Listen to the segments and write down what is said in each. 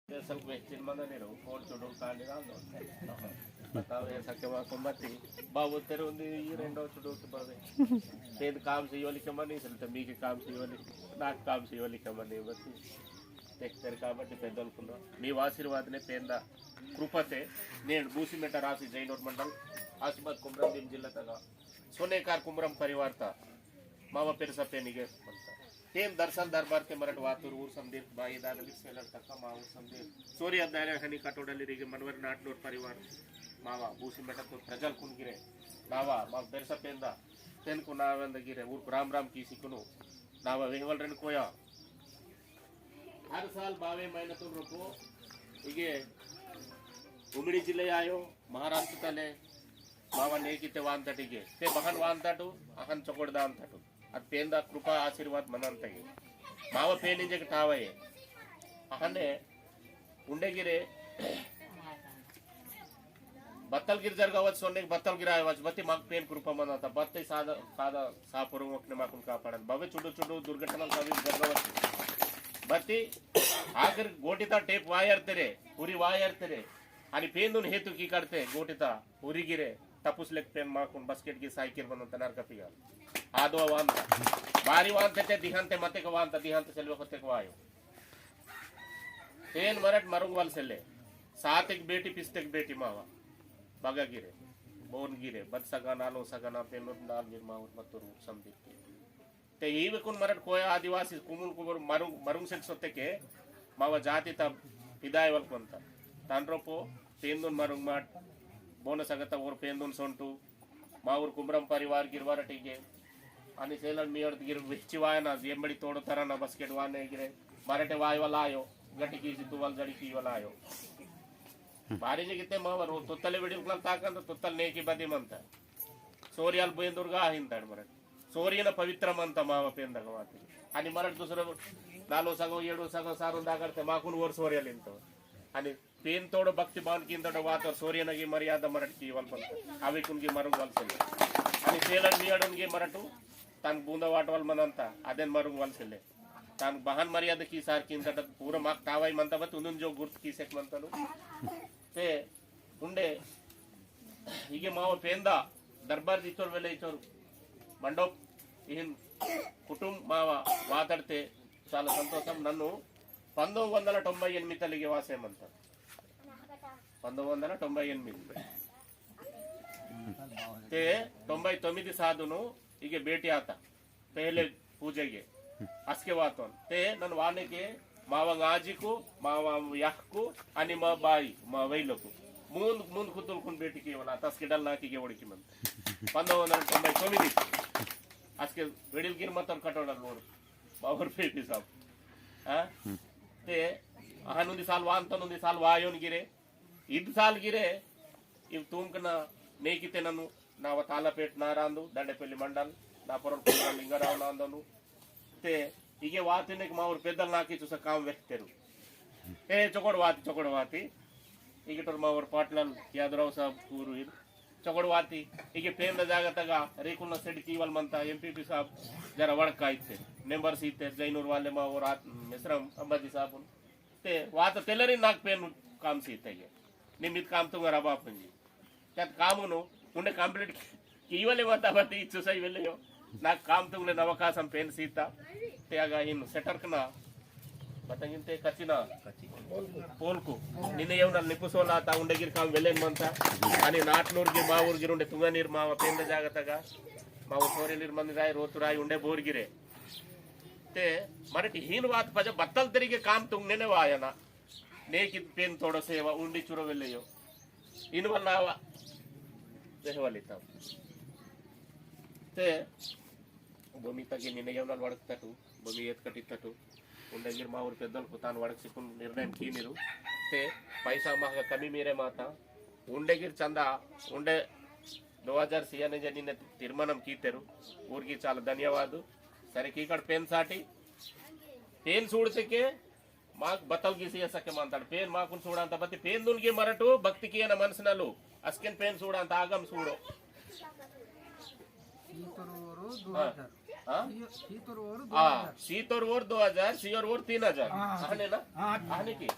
ಸ್ವಲ್ಪ ಹೆಚ್ಚಿನ ಮಂದಿ ಫೋನ್ చూడు ఖాళీ రాదు बताओ ऐसा के वहाँ मत बाबू तेरे उन्हें ये रेंडो चुड़ो के बाबे तेरे काम से योली के मनी चलते मी के काम से योली नाक काम से योली के मनी बस तेरे तेरे काम बट्टे पेंदल कुंडा नी आशीर्वाद ने पेंदा कृपते नेड बूसी मेटा राशि जैनोर मंडल आशीर्वाद कुमरम दिन जिला तक सोनेकार कुमरम परिवार था मामा पेर सपे निगे तेम दर्शन दरबार के मरट वातूर ऊर संदीप बाई दादली सेलर तक माव संदीप सूर्य दारे खनी कटोडली रिगे मनवर नाटनूर परिवार मावा बूसी मेटा तो प्रजल कुन गिरे नावा मा पेर सपेंदा तेन को नावेंद गिरे ऊर राम राम कीसी कुनु नावा वेंगल रेन कोया हर साल बावे महीने तो रोको इगे उमड़ी जिले आयो महाराष्ट्र तले मावा नेकिते वांतटिगे ते बहन वांतटु अहन चकोडदा अंतटु ಅದು ಪೇಂದ ಕೃಪಾ ಆಶೀರ್ವಾದ ಮನಂತಗೆ ಮಾವ ಪೇನಿಂಜಗೆ ಟಾವಯೆ ಅಹನೆ ಉಂಡೆಗಿರೆ बत्तलगिर जरगावत सोने बत्तलगिर आवाज बत्ती माग पेन कृपा मनाता बत्ती सादा सादा सापुरु मकने माकुन कापाडन बाबे चुडू चुडू दुर्घटना सावी जरगावत बत्ती आगर गोटिता टेप वायर तेरे पूरी वायर तेरे आणि पेंदून हेतु की करते गोटिता पूरी गिरे तपुस लेक पेन माकुन बास्केट की साइकिल बनवता नरकपिया आदो वांता बारी वांते ते दिहांते मते को वांता दिहांते सेल्वे होते को आयो तेन मरट मरुंग वाल सेले सात एक बेटी पिस्ते एक बेटी मावा बागा गिरे बोन गिरे बद सगा नालो सगा ना पेन नाल निर्माउत मतुरु समदिक ते हीवे कुन मरट कोया आदिवासी कुमुल कुबर मरुंग मरुंग सेट सोते के मावा जाति तब हिदाय वल कोंता तांड्रोपो पेंदुन मरुंग माट बोन सगता और पेंदुन सोंटू माऊर कुमरम परिवार गिरवारटिगे आणि सेलन मियड गिर विच्ची वायना जेंबडी तोडतारा ना बास्केट वाने गिरे मराठे वाय वाला आयो गटी की तुवल जड़ी की वाला आयो बारी जे किते मावर तोतले बिडिल क्लास ताकंत तोतल नेकी बदी मंता सोरियाल बेंदुर्गा हिंताड मरट सोरियन पवित्र मंता माव पेंदगवाती आणि मरट दुसरं नालो सगो येडो सगो सारून दागरते माकुन वर सोरियल इंतो आणि पेन तोड भक्ति बान किंदड वात सोरियनगी मर्यादा मरट की वल पंत आवे कुनगी मरुंग वल सेले आणि सेलन मियडनगी मरटू तान बूंदा वाटवल मनंता अदेन मरुंग वल सेले तान बहन मर्यादा की सार किंदड पूरा माक तावाई मंता बत उनुन जो गुर्त की सेक मंतनु ते उंडे हिगे माव पेंदा दरबार दितोर वेले इतोर मंडप इहिन कुटुंब माव माताडते చాలా సంతోషం నన్ను 1998 వాసేమంటారు 1998 ते 99 साधुनु इगे बेटी आता पहले पूजे गे अस्के वातोन ते नन वाने के मावा गाजीकु मावा याहकु आणि मा बाई मा वैलकु मूंद मूंद खुतुल कुन बेटी की वला तस्के डल नाकी गे ओडकी मन 1999 अस्के वेडिल गिर मतन कटोडल नोड बावर पेटी साहब हां ते अहनुंदी साल वांतनुंदी साल वायोन गिरे इद साल गिरे इव तुमकना नेकिते ननु नाव तालपेट नारांदु దండపల్లి మండల్ నా పొరం లింగరావు నాందను ते इगे वातिने मावर पेदल नाकी चुसा काम वेक्तेरू ए चोकोड वाती इगे तोर मावर पाटलन यादराव साहब पूरू इद चोकोड वाती इगे पेंद जागतगा रेकुलना सेड कीवल मंता एमपीपी साहब जरा वडका इत्ते मेंबर्स इत्ते जैनूर वाले मावर मिश्रम अंबाजी साहब ते वात तेलरी नाक पेन काम सीतेगे निमित काम तुंगरा बापंजी त्यात कामुनु उंडे कंप्लीट कीवले माता बती चुसाई वेलेयो नाक काम तुंगले नवकाशम पेन सीता ते आगा इन सेटर्कना बतंगिनते कचिना पोलकु निने येवना निपुसोना ता उंडेगिर काम वेलेन मंता आणि नाटनूरगे मावूरगिर उंडे तुंगनीर माव पेंद जागतगा माव सोरेलिर मंदी राय रोतुराय उंडे बोरगिरे ते मराठी हीन वात पज बत्तल तरीके काम तुंगनेने वायना नेकी पेन थोडो सेवा उंडी चुरो वेलेयो इन वल्लावा देहवलिता ते भूमि तगे निने येवना वडकतटू भूमि येत कटितटू उंडेगिर माऊर पेद्दल कुतान वडकसिकुन निर्णय कीनिरू ते पैसा माग कमी मेरे माता उंडेगिर चंदा उंडे 2000 निने तीर्मानम कीतेरू ऊर्गी चाल धन्यवाद सरे कीकड पेन साटी पेन सूडसके माग बतल गिसी असके मांताड पेन माकुन सूडांत बत्ती पेन दुनगे मरटू भक्ति की न मनसनलु अस्केन पेन सूडांत आगम सूडो शीत और वोर 2000 सी और वोर 3000 आहे ना आहे की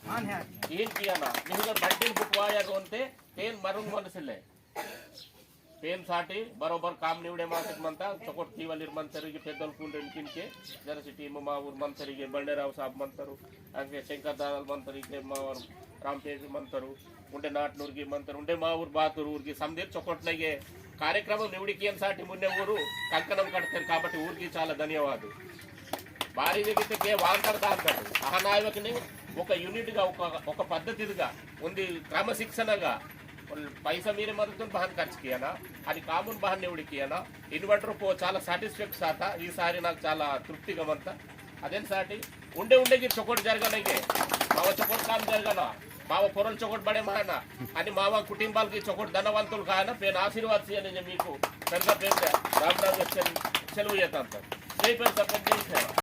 ఏం కియానా నిహుగ బడ్డీన్ బుక్ వాయర్ ఉంటే पेन मरून मनसिले पेन साठी बरोबर काम निवडे मासक म्हणता चकोट तीवालीर मंतರಿಗೆ పెద్దలు కుండెన్ కిన్కే జరసి టీమ్ మా ఊరు మంతರಿಗೆ బండేరావు సాబ్ మంతరు అంకే శంకర్ దానల్ మంతರಿಗೆ మా రాంపేజ్ మంతరు ఉండే నాట్నూర్కి మంతరు ఉండే మా ఊరు బాతూరు ఊరికి సమదీర్ చొకొట్నಗೆ కార్యక్రమం నివడికి साठी మున్నే ఊరు కంకణం కడతారు కాబట్టి ఊరికి చాలా ధన్యవాదాలు భారీ వ్యక్తికి వాంతర్దా అంటారు ఆ నాయకుని ఒక యూనిట్ గా ఒక పద్ధతిగా ఉంది క్రమశిక్షణగా पैसा मेरे मदद बहन खर्च किया ना అది కామన్ బహన్ నివడి కియానా ఇన్వర్టర్ పో చాలా సాటిస్ఫాక్షన్ సాతా ఈసారి నాకు చాలా తృప్తిగా మంత అదేం సాటి ఉండే చొకోట్ జరగనగే మావ చొకోట్ కామ్ జరగనా మావ పొరల్ చొకోట్ బడే మానా అని మావ కుటుంబాలకి చొకోట్ ధనవంతులు కానా పేన ఆశీర్వాద చేయని మీకు పెద్ద పెద్ద రామ్ రామ్ సెలవు చేస్తాను సార్ జై పెద్ద పెద్ద